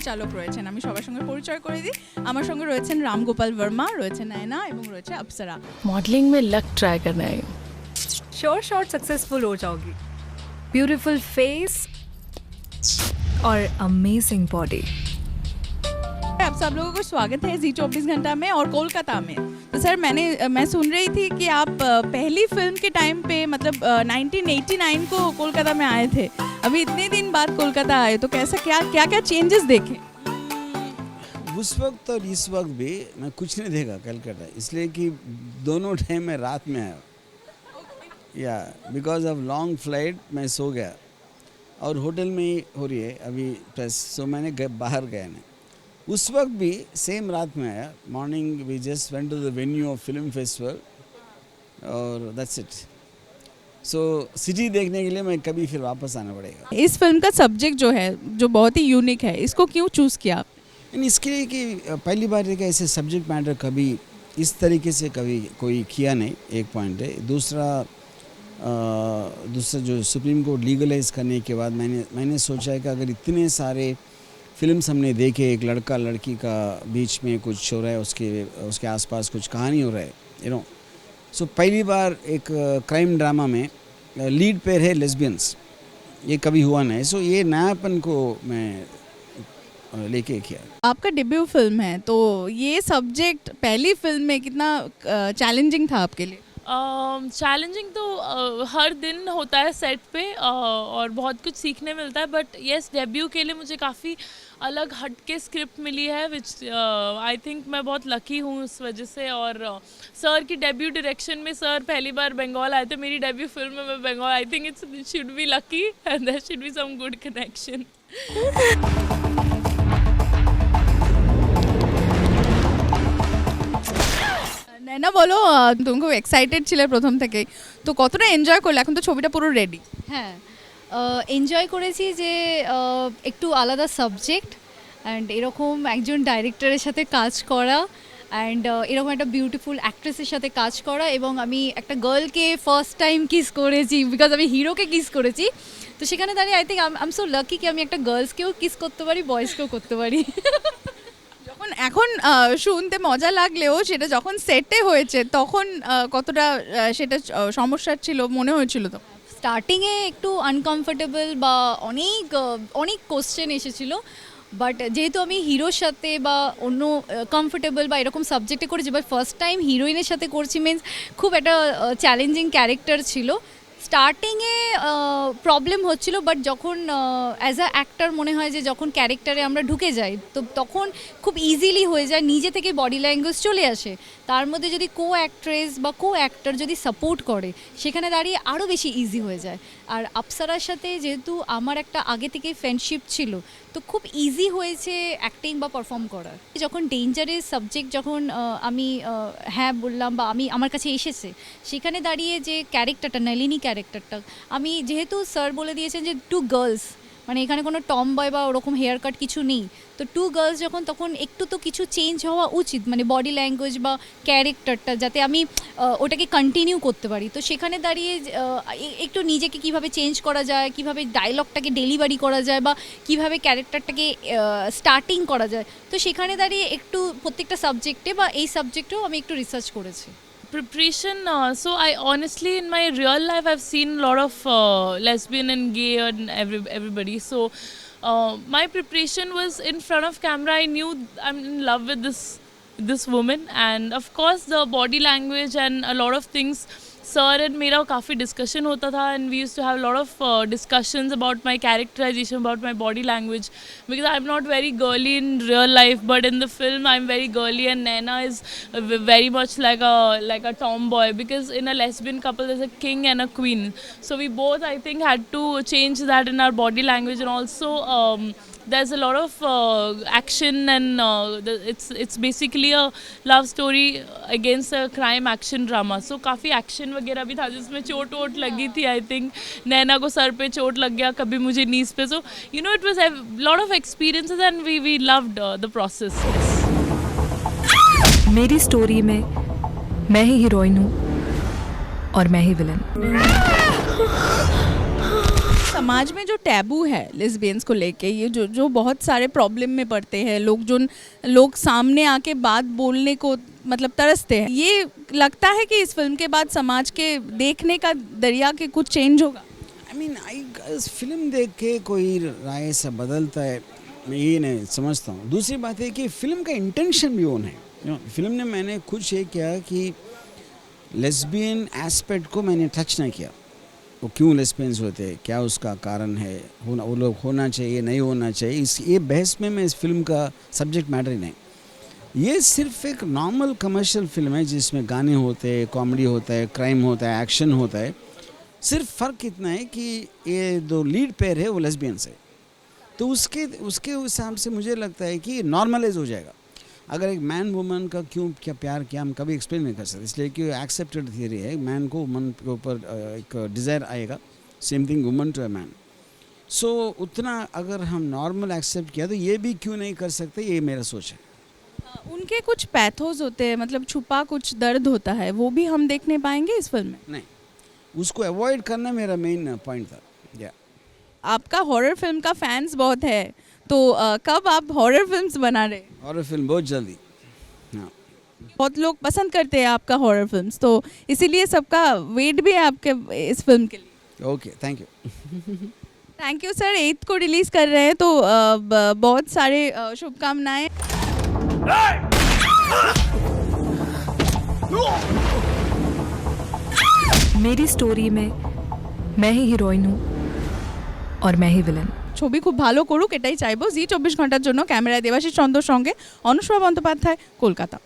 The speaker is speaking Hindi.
পরিচালক রয়েছেন, আমি সবার সঙ্গে পরিচয় করে দিই। আমার সঙ্গে রয়েছেন রামগোপাল বর্মা, রয়েছে নয়না এবং রয়েছে অপ্সরা। मॉडलिंग में लक ट्राई करना है। श्योर सक्सेसफुल हो जाओगी। ब्यूटीफुल फेस और अमेजिंग बॉडी। आप सब लोगों को स्वागत है जी 24 घंटा में और कोलकाता में। तो सर मैं सुन रही थी कि आप पहली फिल्म के टाइम पे मतलब 1989 को कोलकाता में आए थे, अभी इतने दिन बाद कोलकाता आए, तो कैसा क्या क्या चेंजेस देखे? उस वक्त और इस वक्त भी मैं कुछ नहीं देखा कलकत्ता, इसलिए कि दोनों टाइम मैं रात में आया या बिकॉज ऑफ लॉन्ग फ्लाइट मैं सो गया और होटल में ही हो रही है अभी प्लस, सो मैंने बाहर गया नहीं। उस वक्त भी सेम रात में आया, morning we just went to the venue of film festival और दैट्स इट। सो सिटी देखने के लिए मैं कभी फिर वापस आना पड़ेगा। इस फिल्म का सब्जेक्ट जो है जो बहुत ही यूनिक है, इसको क्यों चूज़ किया आप? इसके लिए कि पहली बार एक ऐसे सब्जेक्ट मैटर कभी इस तरीके से कभी कोई किया नहीं, एक पॉइंट है। दूसरा जो सुप्रीम कोर्ट लीगलाइज करने के बाद मैंने सोचा है कि अगर इतने सारे फिल्म्स हमने देखे, एक लड़का लड़की का बीच में कुछ हो रहा है, उसके आसपास कुछ कहानी हो रहा है, यू नो, सो पहली बार एक क्राइम ड्रामा में लीड पेयर है लेस्बियंस, ये कभी हुआ नहीं। सो ये नयापन को मैं लेके किया। आपका डेब्यू फिल्म है, तो ये सब्जेक्ट पहली फिल्म में कितना चैलेंजिंग था आपके लिए? चैलेंजिंग तो हर दिन होता है सेट पे और बहुत कुछ सीखने मिलता है, बट येस डेब्यू के लिए मुझे काफ़ी अलग हटके स्क्रिप्ट मिली है, विच आई थिंक मैं बहुत लकी हूँ उस वजह से। और सर की डेब्यू डायरेक्शन में, सर पहली बार बंगाल आए थे मेरी डेब्यू फिल्म में, मैं Bengal, I think it's should be lucky and there should be some good connection. Nayana বলো, তুমি খুব এক্সাইটেড ছিলে প্রথম থেকেই, তো কতটা এনজয় করলে? এখন তো ছবিটা পুরো রেডি। হ্যাঁ, এনজয় করেছি যে একটু আলাদা সাবজেক্ট অ্যান্ড এরকম একজন ডাইরেক্টরের সাথে কাজ করা অ্যান্ড এরকম একটা বিউটিফুল অ্যাক্ট্রেসের সাথে কাজ করা, এবং আমি একটা গার্লকে ফার্স্ট টাইম কিস করেছি, বিকজ আমি হিরোকে কিস করেছি। তো সেখানে দাঁড়িয়ে I think I am so lucky কি আমি একটা গার্লসকেও কিস করতে পারি, বয়েজকেও করতে পারি। এখন শুনতে মজা লাগলেও সেটা যখন সেটে হয়েছে তখন কতটা সেটা সমস্যা ছিল মনে হয়েছিল? তো স্টার্টিংয়ে একটু আনকমফোর্টেবল বা অনেক কোশ্চেন এসেছিল, বাট যেহেতু আমি হিরোর সাথে বা অন্য কমফোর্টেবল বা এরকম সাবজেক্টে করেছি, বাট ফার্স্ট টাইম হিরোইনের সাথে করছি মিনস খুব একটা চ্যালেঞ্জিং ক্যারেক্টার ছিল। স্টার্টিংয়ে প্রবলেম হচ্ছিল, বাট যখন অ্যাজ আ অ্যাক্টর মনে হয় যে যখন ক্যারেক্টারে আমরা ঢুকে যাই তো তখন খুব ইজিলি হয়ে যায়, নিজে থেকে বডি ল্যাঙ্গুয়েজ চলে আসে। তার মধ্যে যদি কো অ্যাক্ট্রেস বা কো অ্যাক্টর যদি সাপোর্ট করে সেখানে দাঁড়িয়ে আরও বেশি ইজি হয়ে যায়। আর অপ্সরার সাথে যেহেতু আমার একটা আগে থেকে ফ্রেন্ডশিপ ছিল, তো খুব ইজি হয়েছে অ্যাক্টিং বা পারফর্ম করার। যখন ডেঞ্জারাস সাবজেক্ট যখন আমি হ্যাঁ বললাম বা আমার কাছে এসেছে, সেখানে দাঁড়িয়ে যে ক্যারেক্টারটা নলিনী ক্যারেক্টারটা, আমি যেহেতু স্যার বলে দিয়েছেন যে 2 গার্লস, মানে এখানে কোনো টম বয় বা ওরকম হেয়ার কাট কিছু নেই, তো 2 গার্লস যখন তখন একটু তো কিছু চেঞ্জ হওয়া উচিত, মানে বডি ল্যাঙ্গুয়েজ বা ক্যারেক্টারটা যাতে আমি ওটাকে কন্টিনিউ করতে পারি। তো সেখানে দাঁড়িয়ে একটু নিজেকে কিভাবে চেঞ্জ করা যায়, কিভাবে ডায়লগটাকে ডেলিভারি করা যায় বা কিভাবে ক্যারেক্টারটাকে স্টার্টিং করা যায়, তো সেখানে দাঁড়িয়ে একটু প্রত্যেকটা সাবজেক্টে বা এই সাবজেক্টেও আমি একটু রিসার্চ করেছি। Preparation, so I honestly in my real life I've seen a lot of lesbian and gay and everybody, so my preparation was in front of camera. I knew I'm in love with this woman, and of course the body language and a lot of things sir and मेरा काफ़ी discussion होता था, and we used to have a lot of discussions about my characterization, about my body language, because I'm not very girly in real life, but in the film I'm very girly, and Naina is very much like a tomboy, because in a lesbian couple there's a king and a queen, so we both I think had to change that in our body language, and also there's a lot of action, and it's basically a love story against a crime action drama, so काफ़ी action वगैरह भी था जिसमें चोट वोट लगी थी। आई थिंक नैना को सर पे चोट लग गया, कभी मुझे नीज पे, so you know it was a lot of experiences and we loved the process. मेरी स्टोरी में मैं ही हीरोइन हूँ और मैं ही विलन। समाज में जो टैबू है लेस्बियंस को लेके, ये जो बहुत सारे प्रॉब्लम में पड़ते हैं लोग सामने आके बात बोलने को मतलब तरसते हैं, ये लगता है कि इस फिल्म के बाद समाज के देखने का दरिया के कुछ चेंज होगा? आई मीन फिल्म देख के कोई राय से बदलता है, मैं ये नहीं समझता हूँ। दूसरी बात है कि फिल्म का इंटेंशन भी ओन है। फिल्म ने मैंने कुछ ये किया कि लेस्बियन एस्पेक्ट को मैंने टच नहीं किया। वो क्यों लेस्बियंस होते हैं, क्या उसका कारण है, वो लोग होना चाहिए नहीं होना चाहिए, ये बहस में मैं इस फिल्म का सब्जेक्ट मैटर ही नहीं। ये सिर्फ एक नॉर्मल कमर्शियल फिल्म है जिसमें गाने होते हैं, कॉमेडी होता है, क्राइम होता है, एक्शन होता है। सिर्फ फ़र्क इतना है कि ये जो लीड पेयर है वो लेस्बियंस है, तो उसके हिसाब से मुझे लगता है कि नॉर्मलाइज हो जाएगा। अगर एक मैन वुमन का क्या प्यार किया हम कभी एक्सप्लेन नहीं कर सकते, इसलिए कि एक्सेप्टेड थियरी है। मैन को वुमन के ऊपर एक डिज़ायर आएगा, same thing woman to a man. So उतना अगर हम नॉर्मल एक्सेप्ट किया तो ये भी क्यों नहीं कर सकते, ये मेरा सोच है। उनके कुछ पैथोस होते हैं, मतलब छुपा कुछ दर्द होता है, वो भी हम देखने पाएंगे इस फिल्म में? नहीं, उसको अवॉइड करना मेरा मेन पॉइंट था। या आपका हॉरर फिल्म का फैंस बहुत है, तो कब आप हॉरर फिल्म्स बना रहे? हॉरर फिल्म बहुत जल्दी। हाँ, बहुत लोग पसंद करते हैं आपका हॉरर फिल्म्स, तो इसीलिए सबका वेट भी है आपके इस फिल्म के लिए। Okay, thank you. Thank you sir. 8 को रिलीज़ कर रहे हैं, तो बहुत सारे शुभकामनाएं। मेरी स्टोरी में मैं ही হিরোইন हूँ और मैं ही विलेन। ছবি খুব ভালো করুক এটাই চাইবো। জি 24 ঘন্টার জন্য ক্যামেরায় দেবাশিস চন্দ্রর সঙ্গে অনুষ্কা বন্দ্যোপাধ্যায়, কলকাতা।